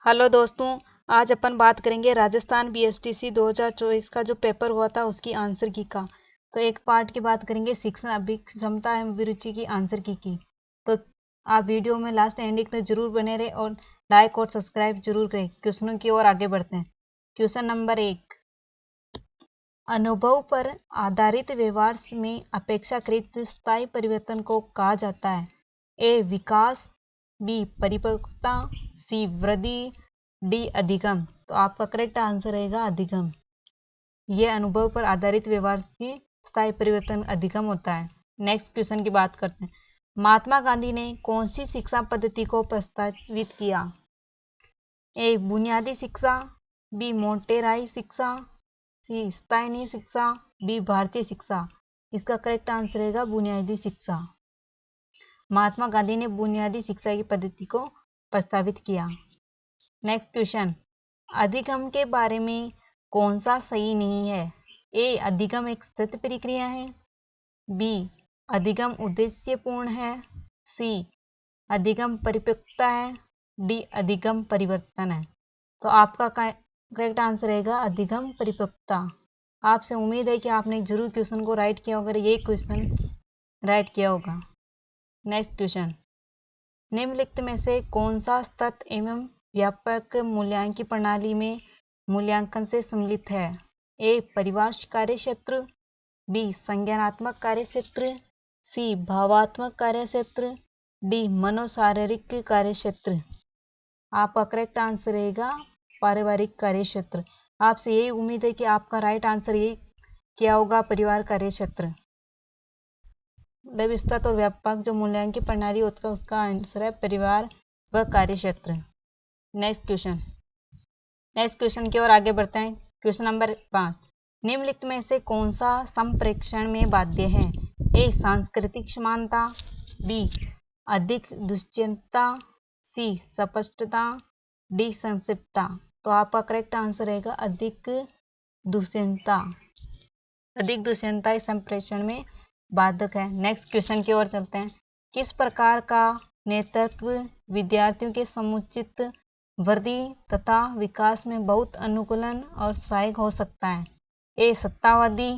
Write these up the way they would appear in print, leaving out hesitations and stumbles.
Hello दोस्तों, आज अपन बात करेंगे राजस्थान बीएसटीसी 2024 का जो पेपर हुआ था उसकी आंसर की का। तो एक पार्ट की बात करेंगे शिक्षण अभिक्षमता एवं अभिरुचि की आंसर की। तो आप वीडियो में लास्ट एंडिंग तक जरूर बने रहे और लाइक और सब्सक्राइब जरूर करें। क्वेश्चनों की ओर आगे बढ़ते हैं। क्वेश्चन नंबर 1, अनुभव पर आधारित व्यवहार में अपेक्षाकृत स्थायी परिवर्तन को कहा जाता है। ए विकास, बी परिपक्वता, सी वृद्धि, डी अधिगम। तो आपका करेक्ट आंसर रहेगा अधिगम। यह अनुभव पर आधारित व्यवहार की स्थायी परिवर्तन अधिगम होता है। नेक्स्ट क्वेश्चन की बात करते हैं। महात्मा गांधी ने कौन सी शिक्षा पद्धति को प्रस्तावित किया? ए बुनियादी शिक्षा, बी मोटेराई शिक्षा, सी स्थायी शिक्षा, बी भारतीय शिक्षा। इसका करेक्ट आंसर रहेगा बुनियादी शिक्षा। महात्मा गांधी ने बुनियादी शिक्षा की पद्धति को प्रस्तावित किया। नेक्स्ट क्वेश्चन, अधिगम के बारे में कौन सा सही नहीं है? ए अधिगम एक सतत प्रक्रिया है, बी अधिगम उद्देश्यपूर्ण है, सी अधिगम परिपक्वता है, डी अधिगम परिवर्तन है। तो आपका करेक्ट आंसर रहेगा अधिगम परिपक्वता। आपसे उम्मीद है कि आपने जरूर क्वेश्चन को राइट किया होगा, ये क्वेश्चन राइट किया होगा। नेक्स्ट क्वेश्चन, निम्नलिखित में से कौन सा सतत एवं व्यापक मूल्यांकन प्रणाली में मूल्यांकन से सम्मिलित है? ए परिवार कार्य क्षेत्र, बी संज्ञानात्मक कार्य क्षेत्र, सी भावात्मक कार्य क्षेत्र, डी मनोशारीरिक कार्य क्षेत्र। आपका करेक्ट आंसर रहेगा पारिवारिक कार्य क्षेत्र। आपसे यही उम्मीद है कि आपका राइट आंसर यही क्या होगा, परिवार कार्य क्षेत्र। विस्तृत और व्यापक जो मूल्यांकन प्रणाली होता है उसका आंसर है परिवार व कार्य क्षेत्र। नेक्स्ट क्वेश्चन की ओर आगे बढ़ते हैं। क्वेश्चन नंबर 5, निम्नलिखित में से कौन सा संप्रेषण में बाध्य है? ए सांस्कृतिक समानता, बी अधिक दुश्चिंता, सी स्पष्टता, डी संक्षिप्तता। तो आपका करेक्ट आंसर रहेगा अधिक दुश्चिंता। अधिक दुश्चिंता इस संप्रेषण में बाधक है। नेक्स्ट क्वेश्चन की ओर चलते हैं। किस प्रकार का नेतृत्व विद्यार्थियों के समुचित वृद्धि तथा विकास में बहुत अनुकूलन और सहायक हो सकता है? ए सत्तावादी,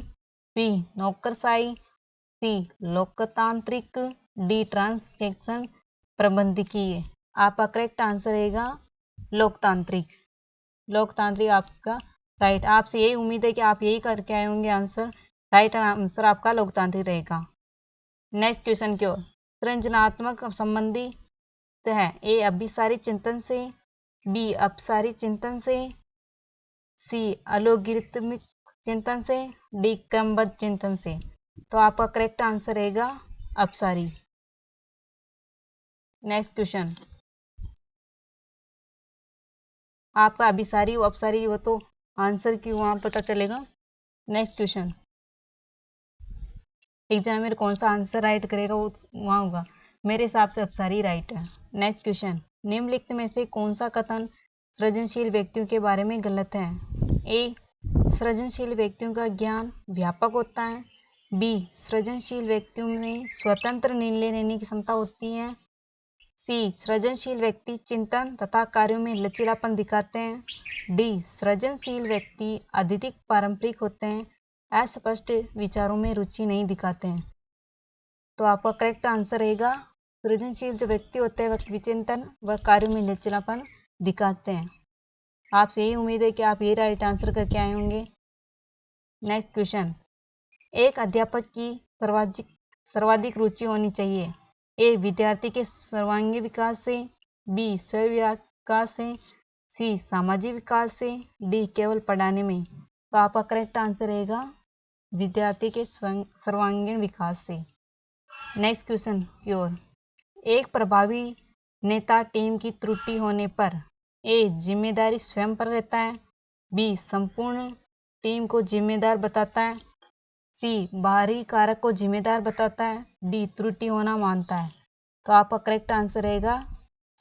बी नौकरशाही, सी लोकतांत्रिक, डी ट्रांसक्शन प्रबंधकीय। आपका करेक्ट आंसर रहेगा लोकतांत्रिक। लोकतांत्रिक आपका राइट। आपसे यही उम्मीद है कि आप यही करके आए होंगे आंसर। राइट आंसर आपका लोकतांत्रिक रहेगा। नेक्स्ट क्वेश्चन की ओर, सृजनात्मक संबंधित है। ए अभिसारी चिंतन से, बी अपसारी चिंतन से, सी एल्गोरिथमिक चिंतन से, डी क्रमबद्ध चिंतन से। तो आपका करेक्ट आंसर रहेगा अपसारी। नेक्स्ट क्वेश्चन, आपका अभिसारी हो अपसारी हो तो आंसर क्यों वहां पता चलेगा। नेक्स्ट क्वेश्चन, एग्जामिनर कौन सा आंसर राइट करेगा वो वहां होगा। मेरे हिसाब से अपसारी राइट है। नेक्स्ट क्वेश्चन, निम्नलिखित में से कौन सा कथन सृजनशील व्यक्तियों के बारे में गलत है? ए सृजनशील व्यक्तियों का ज्ञान व्यापक होता है, बी सृजनशील व्यक्तियों में स्वतंत्र निर्णय लेने की क्षमता होती है, सी सृजनशील व्यक्ति चिंतन तथा कार्यों में लचीलापन दिखाते हैं, डी सृजनशील व्यक्ति अत्यधिक पारंपरिक होते हैं, अस्पष्ट विचारों में रुचि नहीं दिखाते हैं। तो आपका करेक्ट आंसर रहेगा सृजनशील जो व्यक्ति होते हैं वह विचिंतन व कार्यों में लचीलापन दिखाते हैं। आपसे यही उम्मीद है कि आप ये राइट आंसर करके आए होंगे। नेक्स्ट क्वेश्चन, एक अध्यापक की सर्वाधिक रुचि होनी चाहिए। ए विद्यार्थी के सर्वांगीण विकास से, बी स्वयं विकास से, सी सामाजिक विकास से, डी केवल पढ़ाने में। तो आपका करेक्ट आंसर रहेगा विद्यार्थी के सर्वांगीण विकास से। नेक्स्ट क्वेश्चन की ओर, एक प्रभावी नेता टीम की त्रुटि होने पर ए जिम्मेदारी स्वयं पर रहता है, बी संपूर्ण टीम को जिम्मेदार बताता है, सी बाहरी कारक को जिम्मेदार बताता है, डी त्रुटि होना मानता है। तो आपका करेक्ट आंसर रहेगा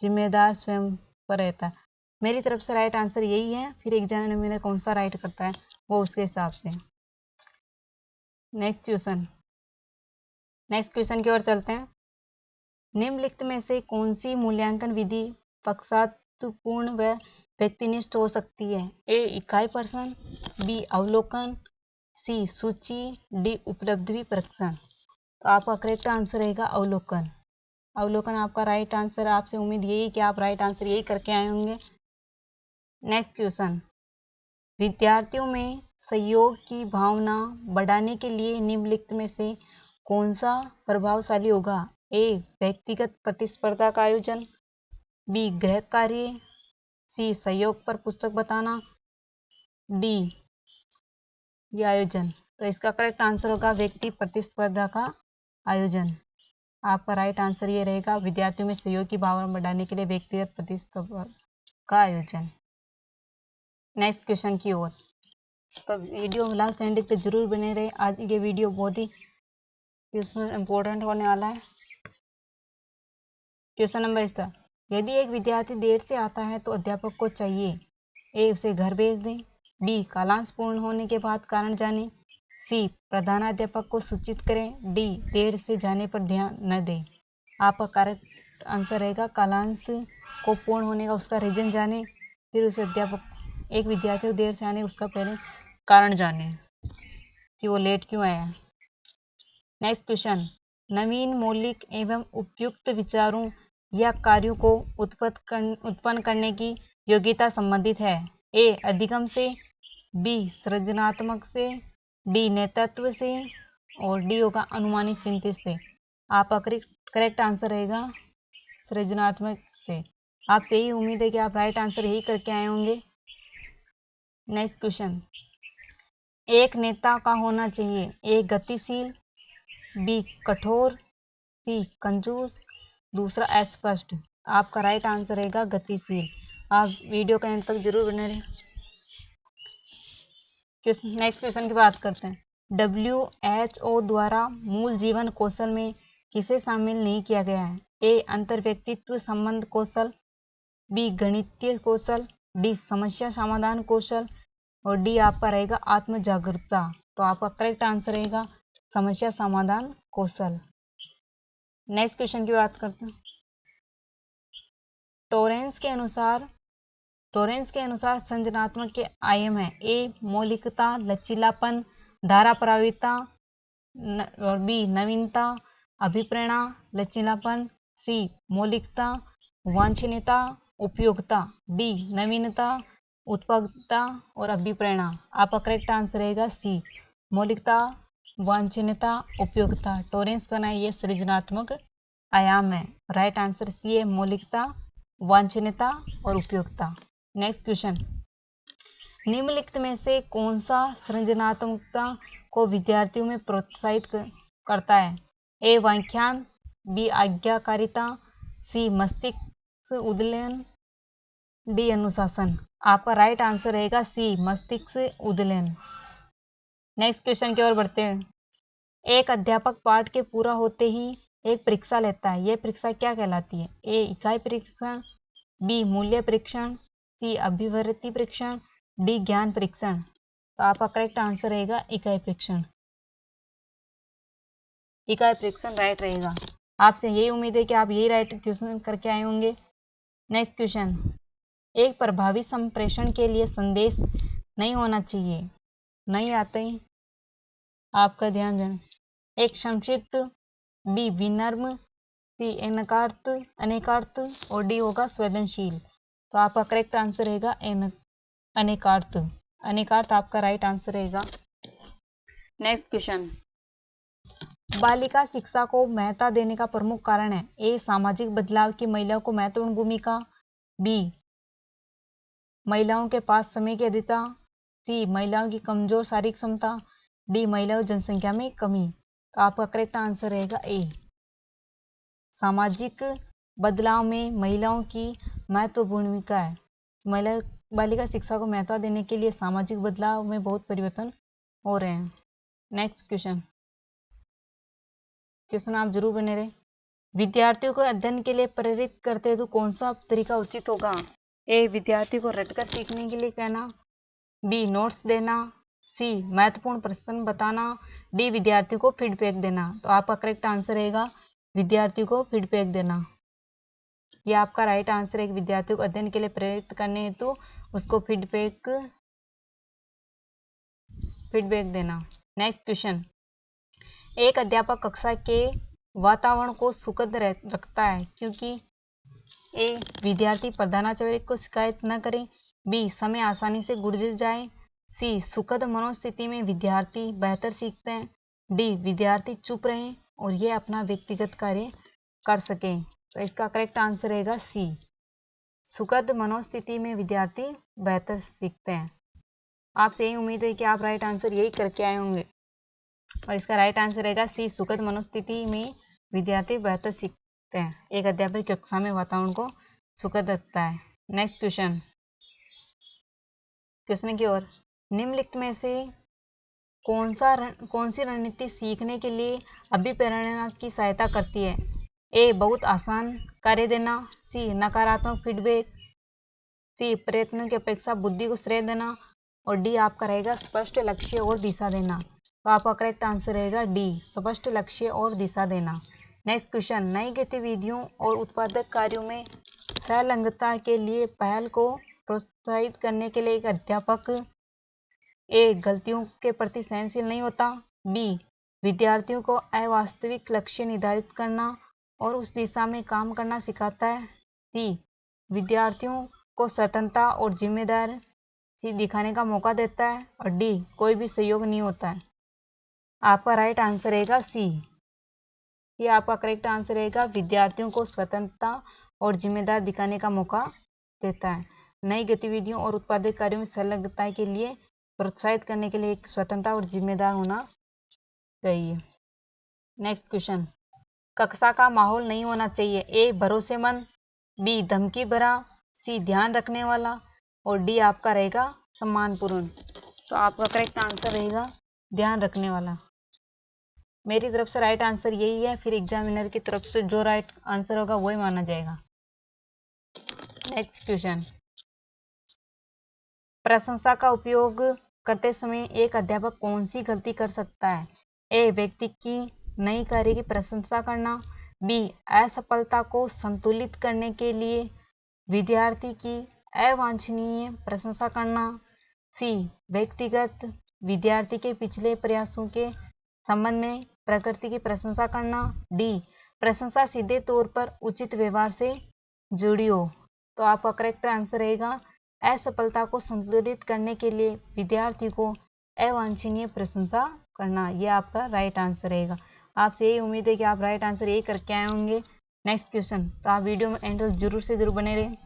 जिम्मेदार स्वयं पर रहता है। मेरी तरफ से राइट आंसर यही है, फिर एग्जामिनर कौन सा राइट करता है वो उसके हिसाब से। नेक्स्ट क्वेश्चन की ओर चलते हैं। निम्नलिखित में से कौन सी मूल्यांकन विधि पक्षात व्यक्तित्वपूर्ण व व्यक्तिनिष्ठ हो सकती है। ए इकाई प्रश्न, बी अवलोकन, सी सूची, डी उपलब्धि परीक्षण। तो आपका करेक्ट आंसर रहेगा अवलोकन। अवलोकन आपका राइट आंसर। आपसे उम्मीद यही कि आप राइट आंसर यही करके आए होंगे। नेक्स्ट क्वेश्चन, विद्यार्थियों में सहयोग की भावना बढ़ाने के लिए निम्नलिखित में से कौन सा प्रभावशाली होगा? ए व्यक्तिगत प्रतिस्पर्धा का आयोजन, बी गृह कार्य, सी सहयोग पर पुस्तक बताना, डी ये आयोजन। तो इसका करेक्ट आंसर होगा व्यक्ति प्रतिस्पर्धा का आयोजन। आपका राइट आंसर ये रहेगा, विद्यार्थियों में सहयोग की भावना बढ़ाने के लिए व्यक्तिगत प्रतिस्पर्धा का आयोजन। नेक्स्ट क्वेश्चन की ओर। तो वीडियो लास्ट एंड तक जरूर बने रहे। आज ये वीडियो बहुत ही इम्पोर्टेंट होने वाला है। क्वेश्चन नंबर इस था, यदि एक विद्यार्थी देर से आता है तो अध्यापक को चाहिए ए उसे घर भेज दें, बी कालांश पूर्ण होने के बाद कारण जाने, सी प्रधानाध्यापक को सूचित करें, डी देर से जाने पर ध्यान न दें। आपका करेक्ट आंसर रहेगा कालांश को पूर्ण होने का उसका रीजन जाने, फिर उसे अध्यापक एक विद्यार्थी को देर से आने उसका पहले कारण जाने कि वो लेट क्यों आया। नेक्स्ट क्वेश्चन, नवीन मौलिक एवं उपयुक्त विचारों या कार्यों को उत्पन्न करने की योग्यता संबंधित है। ए अधिगम से, बी सृजनात्मक से, डी नेतृत्व से और डी होगा अनुमानित चिंतित से। आपका करेक्ट आंसर रहेगा सृजनात्मक से। आपसे यही उम्मीद है कि आप राइट आंसर यही करके आए होंगे। नेक्स्ट क्वेश्चन, एक नेता का होना चाहिए ए गतिशील, बी कठोर, सी कंजूस, दूसरा अस्पष्ट। आपका राइट आंसर रहेगा गतिशील। आप वीडियो का अंत तक जरूर बने रहें। नेक्स्ट क्वेश्चन की बात करते हैं, WHO द्वारा मूल जीवन कौशल में किसे शामिल नहीं किया गया है? ए अंतर्व्यक्तित्व संबंध कौशल, बी गणितीय कौशल, डी समस्या समाधान कौशल और डी आपका रहेगा आत्म जागरूकता। तो आपका करेक्ट आंसर रहेगा समस्या समाधान कौशल। नेक्स्ट क्वेश्चन की बात करते हैं, टोरेंस के अनुसार संरचनात्मक के आयाम है ए मौलिकता, लचीलापन, धारा प्रभाविता और बी नवीनता, अभिप्रेरणा, लचीलापन, सी मौलिकता, वांछनीयता, उपयोगिता, डी नवीनता, उत्पादकता और अभिप्रेरणा। आपका करेक्ट आंसर रहेगा सी मौलिकता, वांछनीयता, उपयोगिता। टोरेंस का ना ये सृजनात्मक आयाम है। राइट आंसर सी है मौलिकता, वांछनीयता और उपयोगिता। नेक्स्ट क्वेश्चन, निम्नलिखित में से कौन सा सृजनात्मकता को विद्यार्थियों में प्रोत्साहित करता है? ए व्याख्यान, बी आज्ञाकारिता, सी मस्तिष्क उद्दीलन, डी अनुशासन। आपका राइट आंसर रहेगा सी मस्तिष्क उद्दीलन। नेक्स्ट क्वेश्चन की ओर बढ़ते हैं, एक अध्यापक पाठ के पूरा होते ही एक परीक्षा लेता है, यह परीक्षा क्या कहलाती है? ए इकाई परीक्षण, बी मूल्य परीक्षण, सी अभिवृत्ति परीक्षण, डी ज्ञान परीक्षण। तो आपका करेक्ट आंसर रहेगा इकाई परीक्षण। इकाई परीक्षण राइट रहेगा। आपसे यही उम्मीद है कि आप यही राइट क्वेश्चन करके आए होंगे। नेक्स्ट क्वेश्चन, एक प्रभावी संप्रेषण के लिए संदेश नहीं होना चाहिए, नहीं आते ही आपका ध्यान देना। एक संक्षिप्त, बी विनम्र, सी अनेकार्थ और डी होगा संवेदनशील। तो आपका करेक्ट आंसर रहेगा अनेकार्थ। अनेकार्थ आपका राइट आंसर रहेगा। नेक्स्ट क्वेश्चन, बालिका शिक्षा को महत्ता देने का प्रमुख कारण है? ए सामाजिक बदलाव की महिलाओं को महत्वपूर्ण भूमिका, बी महिलाओं के पास समय की अधिकता, सी महिलाओं की कमजोर शारीरिक क्षमता, डी महिलाओं जनसंख्या में कमी। तो आपका करेक्ट आंसर रहेगा ए सामाजिक बदलाव में महिलाओं की महत्वपूर्ण भूमिका है। बालिका शिक्षा को महत्व देने के लिए सामाजिक बदलाव में बहुत परिवर्तन हो रहे हैं। नेक्स्ट क्वेश्चन आप जरूर बने रहे। विद्यार्थियों को अध्ययन के लिए प्रेरित करते तो कौन सा तरीका उचित होगा? ए विद्यार्थी को रटकर सीखने के लिए कहना, बी नोट्स देना, सी महत्वपूर्ण प्रश्न बताना, डी विद्यार्थियों को फीडबैक देना। तो आपका करेक्ट आंसर रहेगा विद्यार्थी को फीडबैक देना। ये आपका राइट आंसर है। एक विद्यार्थी को अध्ययन के लिए प्रेरित करने हेतु उसको फीडबैक देना। नेक्स्ट क्वेश्चन, एक अध्यापक कक्षा के वातावरण को सुखद रखता है क्योंकि ए विद्यार्थी प्रधानाचार्य को शिकायत न करें, बी समय आसानी से गुजर जाए, सी सुखद मनोस्थिति में विद्यार्थी बेहतर सीखते हैं, डी विद्यार्थी चुप रहें और ये अपना व्यक्तिगत कार्य कर सकें। तो इसका करेक्ट आंसर रहेगा सी, सुखद मनोस्थिति में विद्यार्थी बेहतर सीखते हैं। आपसे यही उम्मीद है कि आप राइट आंसर यही करके आए होंगे और इसका राइट आंसर रहेगा सी, सुखद मनोस्थिति में विद्यार्थी बेहतर सीखते हैं। एक अध्यापक कक्षा में वातावरण को सुखद रखता है। नेक्स्ट क्वेश्चन की ओर, निम्नलिखित में से कौन सी रणनीति सीखने के लिए अभिप्रेरणा की सहायता करती है? ए बहुत आसान कार्य देना, सी नकारात्मक फीडबैक, सी प्रयत्न की अपेक्षा बुद्धि को श्रेय देना और डी आपका रहेगा स्पष्ट लक्ष्य और दिशा देना। तो आपका करेक्ट आंसर रहेगा डी, स्पष्ट लक्ष्य और दिशा देना। नेक्स्ट क्वेश्चन, नई गतिविधियों और उत्पादक कार्यों में संलग्नता के लिए पहल को प्रोत्साहित करने के लिए एक अध्यापक ए गलतियों के प्रति सहनशील नहीं होता, बी विद्यार्थियों को अवास्तविक लक्ष्य निर्धारित करना और उस दिशा में काम करना सिखाता है, सी विद्यार्थियों को स्वतंत्रता और जिम्मेदारी दिखाने का मौका देता है और डी कोई भी सहयोग नहीं होता है। आपका राइट आंसर रहेगा सी, ये आपका करेक्ट आंसर रहेगा, विद्यार्थियों को स्वतंत्रता और जिम्मेदार दिखाने का मौका देता है। नई गतिविधियों और उत्पादक कार्यों में संलग्नता के लिए प्रोत्साहित करने के लिए एक स्वतंत्रता और जिम्मेदार होना चाहिए। नेक्स्ट क्वेश्चन, कक्षा का माहौल नहीं होना चाहिए, ए भरोसेमंद, बी धमकी भरा, सी ध्यान रखने वाला और डी आपका रहेगा सम्मानपूर्ण। तो आपका करेक्ट आंसर रहेगा ध्यान रखने वाला। मेरी तरफ से राइट आंसर यही है, फिर एग्जामिनर की तरफ से जो राइट आंसर होगा वही माना जाएगा। नेक्स्ट क्वेश्चन, प्रशंसा का उपयोग करते समय एक अध्यापक कौन सी गलती कर सकता है? ए व्यक्ति की नई कार्य की प्रशंसा करना, बी असफलता को संतुलित करने के लिए विद्यार्थी की अवांछनीय प्रशंसा करना, सी व्यक्तिगत विद्यार्थी के पिछले प्रयासों के संबंध में प्रकृति की प्रशंसा करना, डी प्रशंसा सीधे तौर पर उचित व्यवहार से जुड़ी हो। तो आपका करेक्ट आंसर रहेगा असफलता को संतुलित करने के लिए विद्यार्थी को अवांछनीय प्रशंसा करना। यह आपका राइट आंसर रहेगा। आपसे यही उम्मीद है कि आप राइट आंसर यही करके आए होंगे। नेक्स्ट क्वेश्चन, तो आप वीडियो में एंड तक जरूर से जरूर बने रहें।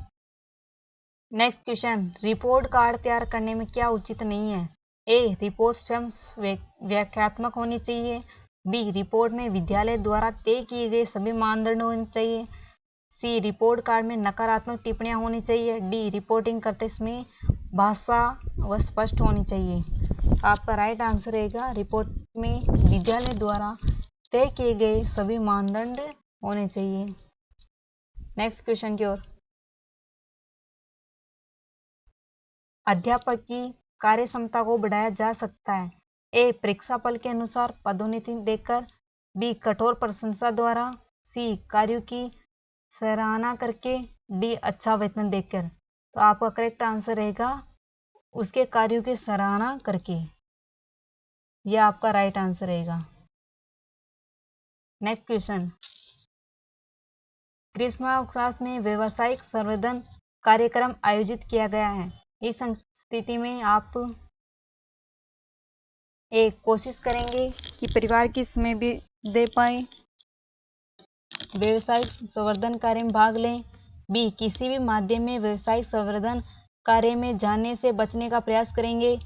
नेक्स्ट क्वेश्चन, रिपोर्ट कार्ड तैयार करने में क्या उचित नहीं है? ए रिपोर्ट स्वयं व्याख्यात्मक होनी चाहिए, बी रिपोर्ट में विद्यालय द्वारा तय किए गए सभी मानदंड होने चाहिए, सी रिपोर्ट कार्ड में नकारात्मक टिप्पणियां होनी चाहिए, डी रिपोर्टिंग करते समय भाषा व स्पष्ट होनी चाहिए। आपका राइट आंसर रहेगा रिपोर्ट में विद्यालय द्वारा तय किए गए सभी मानदंड होने चाहिए। नेक्स्ट क्वेश्चन की ओर, अध्यापक की कार्य क्षमता को बढ़ाया जा सकता है? ए परीक्षाफल के अनुसार पदोन्नति देकर, बी कठोर प्रशंसा द्वारा, सी कार्यों की सराहना करके, डी अच्छा वेतन देकर। तो आपका करेक्ट आंसर रहेगा उसके कार्यों की सराहना करके। यह आपका राइट आंसर रहेगा। नेक्स्ट क्वेश्चन, ग्रीष्मावकाश में व्यावसायिक संवर्धन कार्यक्रम आयोजित किया गया है। इस स्थिति में आप एक कोशिश करेंगे कि परिवार की समय भी दे पाए, व्यवसायिक संवर्धन कार्य में भाग लें, बी किसी भी माध्यम में व्यवसायिक संवर्धन कार्य में जाने से बचने का प्रयास करेंगे,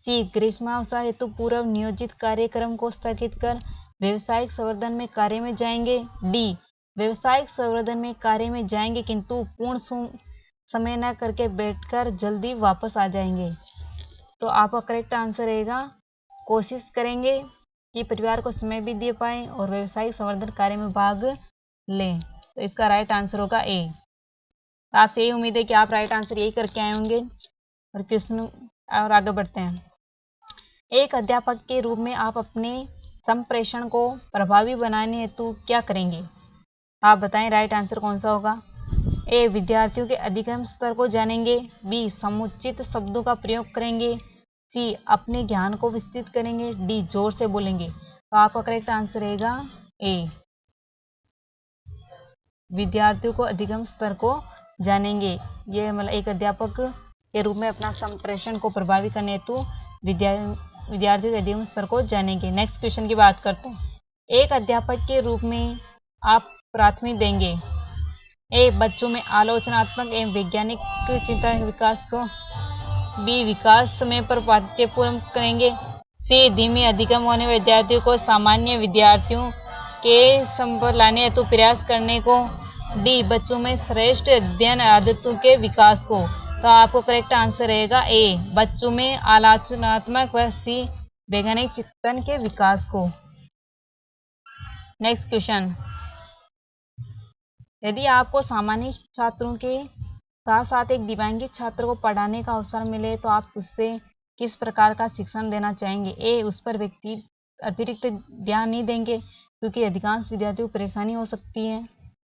सी ग्रीष्मावकाश हेतु पूर्व नियोजित कार्यक्रम को स्थगित कर व्यवसायिक संवर्धन में कार्य में जाएंगे, डी व्यवसायिक संवर्धन में कार्य में जाएंगे किंतु पूर्ण समय न करके बैठकर जल्दी वापस आ जाएंगे। तो आपका करेक्ट आंसर रहेगा कोशिश करेंगे कि परिवार को समय भी दे पाएं और व्यवसायिक संवर्धन कार्य में भाग लें। तो इसका राइट आंसर होगा ए। आपसे यही उम्मीद है कि आप राइट आंसर यही करके आए होंगे। और क्वेश्चन और आगे बढ़ते हैं। एक अध्यापक के रूप में आप अपने संप्रेषण को प्रभावी बनाने हेतु क्या करेंगे? आप बताएं राइट आंसर कौन सा होगा। ए विद्यार्थियों के अधिगम स्तर को जानेंगे, बी समुचित शब्दों का प्रयोग करेंगे, सी अपने ज्ञान को विस्तृत करेंगे, डी जोर से बोलेंगे। तो आपका करेक्ट आंसर रहेगा ए, विद्यार्थियों को अधिगम स्तर को जानेंगे। ये मतलब एक अध्यापक के रूप में अपना संप्रेषण को प्रभावी करने हेतु विद्यार्थियों के अधिगम स्तर को जानेंगे। नेक्स्ट क्वेश्चन की बात करते हैं। एक अध्यापक के रूप में आप प्राथमिक देंगे, ए बच्चों में आलोचनात्मक एवं वैज्ञानिक चिंतन के विकास को, बी विकास समय पर पाठ्य पूर्ण करेंगे, सी धीमे अधिगम होने विद्यार्थियों को सामान्य विद्यार्थियों के संपर्क लाने हेतु प्रयास करने को, डी बच्चों में श्रेष्ठ अध्ययन आदतों के विकास को। तो आपको करेक्ट आंसर रहेगा ए बच्चों में आलोचनात्मक व सी वैज्ञानिक चिंतन के विकास को। नेक्स्ट क्वेश्चन, यदि आपको सामान्य छात्रों के साथ साथ एक दिव्यांगित छात्र को पढ़ाने का अवसर मिले तो आप उससे किस प्रकार का शिक्षण देना चाहेंगे? ए उस पर व्यक्ति अतिरिक्त ध्यान नहीं देंगे क्योंकि अधिकांश विद्यार्थियों को परेशानी हो सकती है,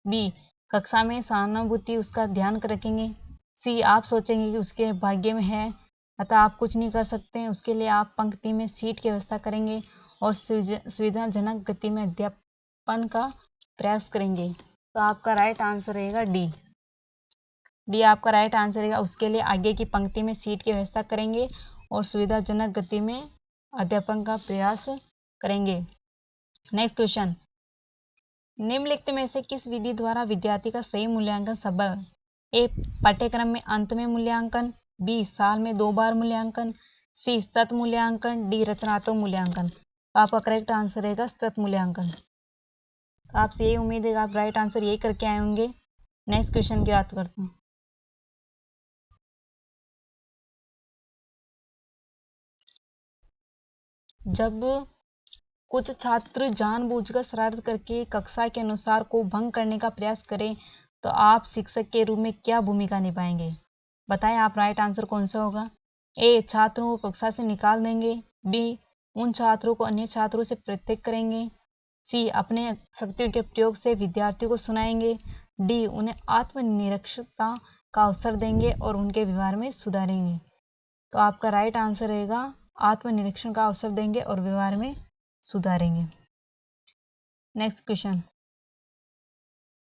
बी कक्षा में सहानुभूति उसका ध्यान रखेंगे, सी आप सोचेंगे कि उसके भाग्य में है अतः आप कुछ नहीं कर सकते, उसके लिए आप पंक्ति में सीट की व्यवस्था करेंगे और सुविधाजनक गति में अध्यापन का प्रयास करेंगे। तो आपका राइट आंसर रहेगा डी आपका राइट आंसर रहेगा। उसके लिए आगे की पंक्ति में सीट की व्यवस्था करेंगे और सुविधाजनक गति में अध्यापन का प्रयास करेंगे। नेक्स्ट क्वेश्चन, निम्नलिखित में से किस विधि द्वारा विद्यार्थी का सही मूल्यांकन संभव है? ए पाठ्यक्रम में अंत में मूल्यांकन, बी साल में 2 बार मूल्यांकन, सी सतत मूल्यांकन, डी रचनात्मक मूल्यांकन। आपका करेक्ट आंसर रहेगा सतत मूल्यांकन। आपसे यही उम्मीद है कि आप राइट आंसर यही करके आए होंगे। नेक्स्ट क्वेश्चन की बात करते हैं। जब कुछ छात्र जानबूझकर शरारत करके कक्षा के अनुसार को भंग करने का प्रयास करें तो आप शिक्षक के रूप में क्या भूमिका निभाएंगे? बताएं आप राइट आंसर कौन सा होगा? ए छात्रों को कक्षा से निकाल देंगे, बी उन छात्रों को अन्य छात्रों से पृथक करेंगे, सी अपने शक्तियों के प्रयोग से विद्यार्थियों को सुनाएंगे, डी उन्हें आत्मनिरीक्षता का अवसर देंगे और उनके व्यवहार में सुधारेंगे। तो आपका राइट आंसर रहेगा आत्मनिरीक्षण का अवसर देंगे और व्यवहार में सुधारेंगे। नेक्स्ट क्वेश्चन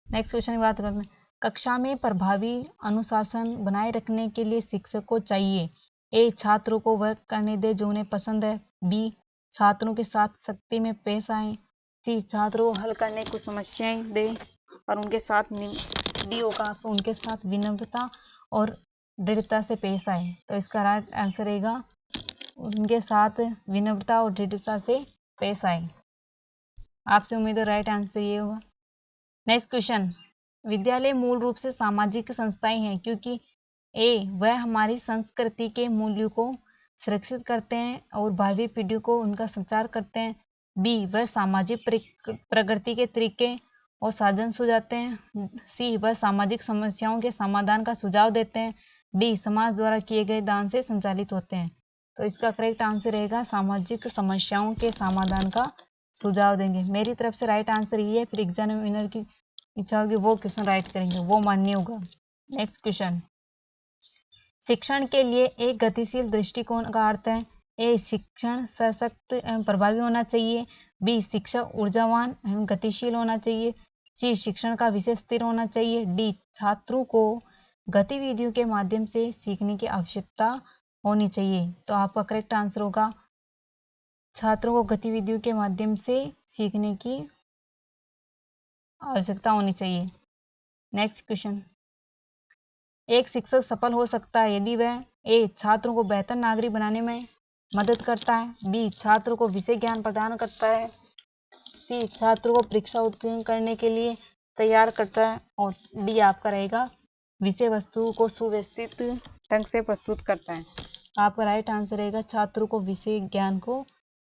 की बात करते हैं। कक्षा में प्रभावी अनुशासन बनाए रखने के लिए शिक्षक को चाहिए, ए छात्रों को वह करने दे जो उन्हें पसंद है, बी छात्रों के साथ सख्ती में पेश आए, सी छात्रों को हल करने की समस्याएं दे और उनके साथ डी होगा उनके साथ विनम्रता और दृढ़ता से पेश आए। तो इसका राइट आंसर रहेगा उनके साथ विनम्रता और दृढ़ता से पेश आए। आपसे उम्मीद है राइट आंसर ये होगा। नेक्स्ट क्वेश्चन, विद्यालय मूल रूप से सामाजिक संस्थाएं हैं क्योंकि ए वह हमारी संस्कृति के मूल्यों को सुरक्षित करते हैं और भावी पीढ़ियों को उनका संचार करते हैं, बी वह सामाजिक प्रगति के तरीके और साधन सुझाते हैं, सी वह सामाजिक समस्याओं के समाधान का सुझाव देते हैं, डी समाज द्वारा किए गए दान से संचालित होते हैं। तो इसका करेक्ट आंसर रहेगा सामाजिक समस्याओं के समाधान का सुझाव देंगे। मेरी तरफ से राइट आंसर ये है, फिर एग्जामिनर की इच्छा होगी वो क्वेश्चन राइट करेंगे, वो मान्य होगा। नेक्स्ट क्वेश्चन, शिक्षण के लिए एक गतिशील दृष्टिकोण का अर्थ है, ए शिक्षण सशक्त एवं प्रभावी होना चाहिए, बी शिक्षक ऊर्जावान एवं गतिशील होना चाहिए, सी शिक्षण का विषय स्थिर होना चाहिए, डी छात्रों को गतिविधियों के माध्यम से सीखने की आवश्यकता होनी चाहिए। तो आपका करेक्ट आंसर होगा छात्रों को गतिविधियों के माध्यम से सीखने की आवश्यकता होनी चाहिए। नेक्स्ट क्वेश्चन, एक शिक्षक सफल हो सकता है यदि वह ए छात्रों को बेहतर नागरिक बनाने में मदद करता है, बी छात्रों को विषय ज्ञान प्रदान करता है, सी छात्रों को परीक्षा उत्तीर्ण करने के लिए तैयार करता है और डी आपका रहेगा विषय वस्तु को सुव्यवस्थित ढंग से प्रस्तुत करता है। आपका राइट आंसर रहेगा छात्रों को विषय ज्ञान को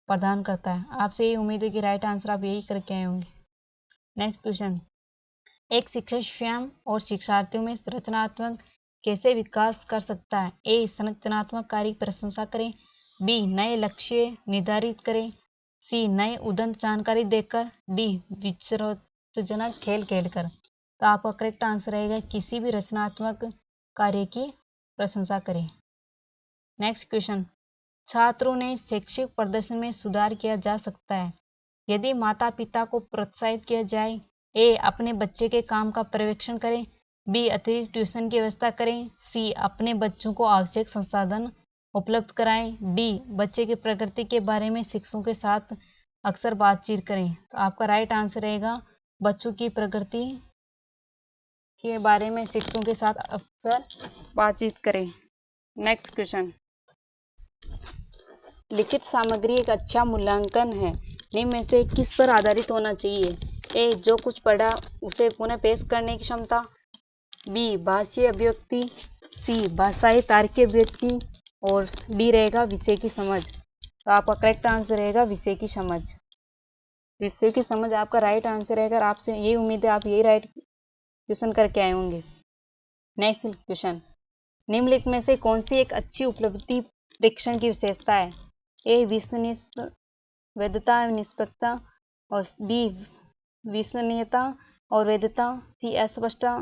प्रदान करता है। आपसे ये उम्मीद है कि राइट आंसर आप यही करके आए होंगे। नेक्स्ट क्वेश्चन, एक शिक्षक स्वयं और शिक्षार्थियों में रचनात्मक कैसे विकास कर सकता है? ए संरचनात्मक कार्य प्रशंसा करें, बी नए लक्ष्य निर्धारित करें, सी नए उदंत जानकारी देकर, डी विचरोत्तेजनक खेल खेलकर। तो आपका करेक्ट आंसर रहेगा किसी भी रचनात्मक कार्य की प्रशंसा करें। नेक्स्ट क्वेश्चन, छात्रों ने शैक्षिक प्रदर्शन में सुधार किया जा सकता है यदि माता पिता को प्रोत्साहित किया जाए। ए, अपने बच्चे के काम का पर्यवेक्षण करें। बी, अतिरिक्त ट्यूशन की व्यवस्था करें। सी, अपने बच्चों को आवश्यक संसाधन उपलब्ध कराएं। डी, बच्चे की प्रकृति के बारे में शिक्षकों के साथ अक्सर बातचीत करें। तो आपका राइट आंसर रहेगा बच्चों की प्रकृति के बारे में शिक्षकों के साथ अक्सर बातचीत करें। नेक्स्ट क्वेश्चन, लिखित सामग्री एक अच्छा मूल्यांकन है निम्न में से किस पर आधारित होना चाहिए। ए, जो कुछ पढ़ा उसे पुनः पेश करने की क्षमता। बी, भाषीय अभिव्यक्ति। सी, भाषाई तार्किक अभिव्यक्ति। और डी रहेगा विषय की समझ। तो आपका करेक्ट आंसर रहेगा विषय की समझ। विषय की समझ आपका राइट आंसर रहेगा। आपसे यही उम्मीद है आप यही राइट क्वेश्चन करके आए होंगे। नेक्स्ट क्वेश्चन, निम्नलिखित में से कौन सी एक अच्छी उपलब्धि परीक्षण की विशेषता है। ए, विश्वसनीयता, वैधता, निष्पक्षता। और बी, विश्वसनीयता और वैधता। सी, अस्पष्टता।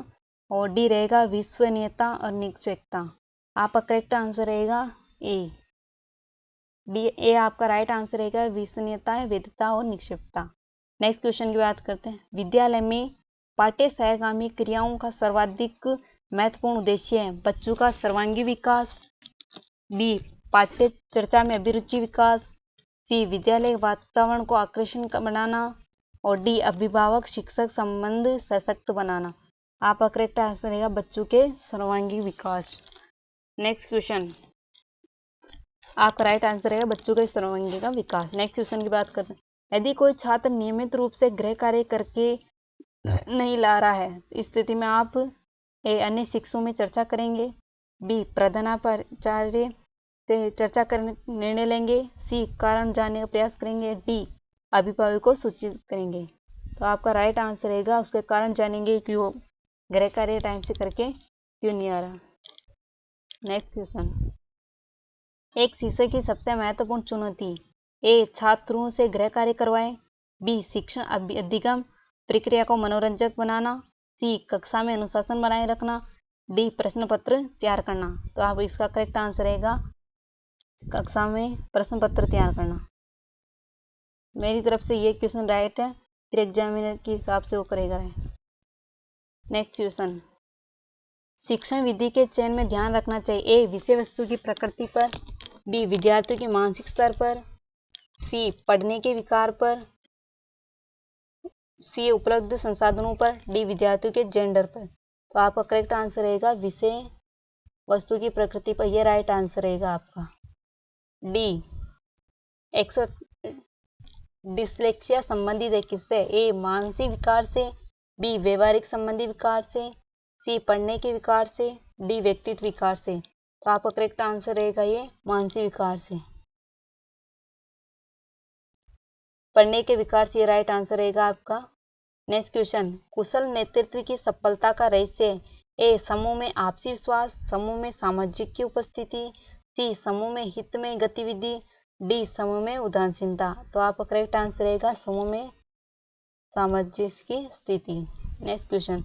और डी रहेगा विश्वसनीयता और निष्पक्षता। आपका करेक्ट आंसर रहेगा ए, डी। ए आपका राइट आंसर रहेगा विश्वसनीयता, वैधता और निष्पक्षता। नेक्स्ट क्वेश्चन की बात करते हैं, विद्यालय में पाठ्य सहगामी क्रियाओं का सर्वाधिक महत्वपूर्ण उद्देश्य है बच्चों का सर्वांगीण विकास। बी, पाठ्य चर्चा में अभिरुचि विकास। सी, विद्यालय वातावरण को आकर्षक बनाना। और डी, अभिभावक शिक्षक संबंध सशक्त बनाना। आपका करेक्ट आंसर रहेगा बच्चों के सर्वांगीण विकास। नेक्स्ट क्वेश्चन, आपका राइट आंसर रहेगा बच्चों के सर्वांगीण का विकास। नेक्स्ट क्वेश्चन की बात करते हैं, यदि कोई छात्र नियमित रूप से गृह कार्य करके नहीं ला रहा है इस स्थिति में आप ए, अन्य शिक्षकों में चर्चा करेंगे। बी, प्रधानाचार्य से चर्चा करने निर्णय लेंगे। सी, कारण जानने का प्रयास करेंगे। डी, अभिभावक को सूचित करेंगे। तो आपका राइट आंसर रहेगा उसके कारण जानेंगे कि वो गृह कार्य टाइम से करके क्यों नहीं आ रहा। नेक्स्ट क्वेश्चन, एक शिक्षक की सबसे महत्वपूर्ण चुनौती। ए, छात्रों से गृह कार्य करवाएं। बी, शिक्षण अधिगम प्रक्रिया को मनोरंजक बनाना। सी, कक्षा में अनुशासन बनाए रखना। डी, प्रश्न पत्र तैयार करना। तो आप इसका करेक्ट आंसर रहेगा कक्षा में प्रश्न पत्र तैयार करना। मेरी तरफ से ये क्वेश्चन राइट है, फिर एग्जामिनर के हिसाब से वो करेगा। नेक्स्ट क्वेश्चन, शिक्षण विधि के चयन में ध्यान रखना चाहिए। ए, विषय वस्तु की प्रकृति पर। बी, विद्यार्थियों के मानसिक स्तर पर। सी, पढ़ने के विकार पर। सी, उपलब्ध संसाधनों पर। डी, विद्यार्थियों के जेंडर पर। तो आपका करेक्ट आंसर रहेगा विषय वस्तु की प्रकृति पर। यह राइट आंसर रहेगा आपका डी। डिस्लेक्सिया संबंधित है किससे। ए, मानसिक विकार से। बी, व्यवहारिक संबंधी विकार से। सी, पढ़ने के विकार से। डी, व्यक्तित्व विकार से। तो आपका करेक्ट आंसर रहेगा ये मानसिक विकार से, पढ़ने के विकार से। राइट आंसर रहेगा आपका। नेक्स्ट क्वेश्चन, कुशल नेतृत्व की सफलता का रहस्य। ए, समूह में आपसी विश्वास। समूह में सामाजिक की उपस्थिति। सी, समूह में हित में गतिविधि। डी, समूह में उदासीनता। तो आपका करेक्ट आंसर रहेगा समूह में सामंजस्य की स्थिति। नेक्स्ट क्वेश्चन,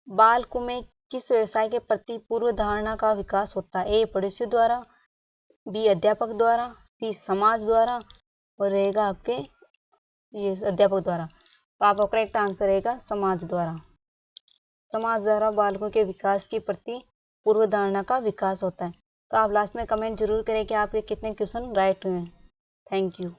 बालकों में किस व्यवसाय के प्रति पूर्व धारणा का विकास होता है। ए, पड़ोसियों द्वारा। बी, अध्यापक द्वारा। सी, समाज द्वारा। और रहेगा आपके ये अध्यापक द्वारा। तो आपका करेक्ट आंसर रहेगा समाज द्वारा। समाज द्वारा बालकों के विकास के प्रति पूर्व धारणा का विकास होता है। तो आप लास्ट में कमेंट जरूर करें कि आपके कितने क्वेश्चन राइट हुए हैं। Thank you.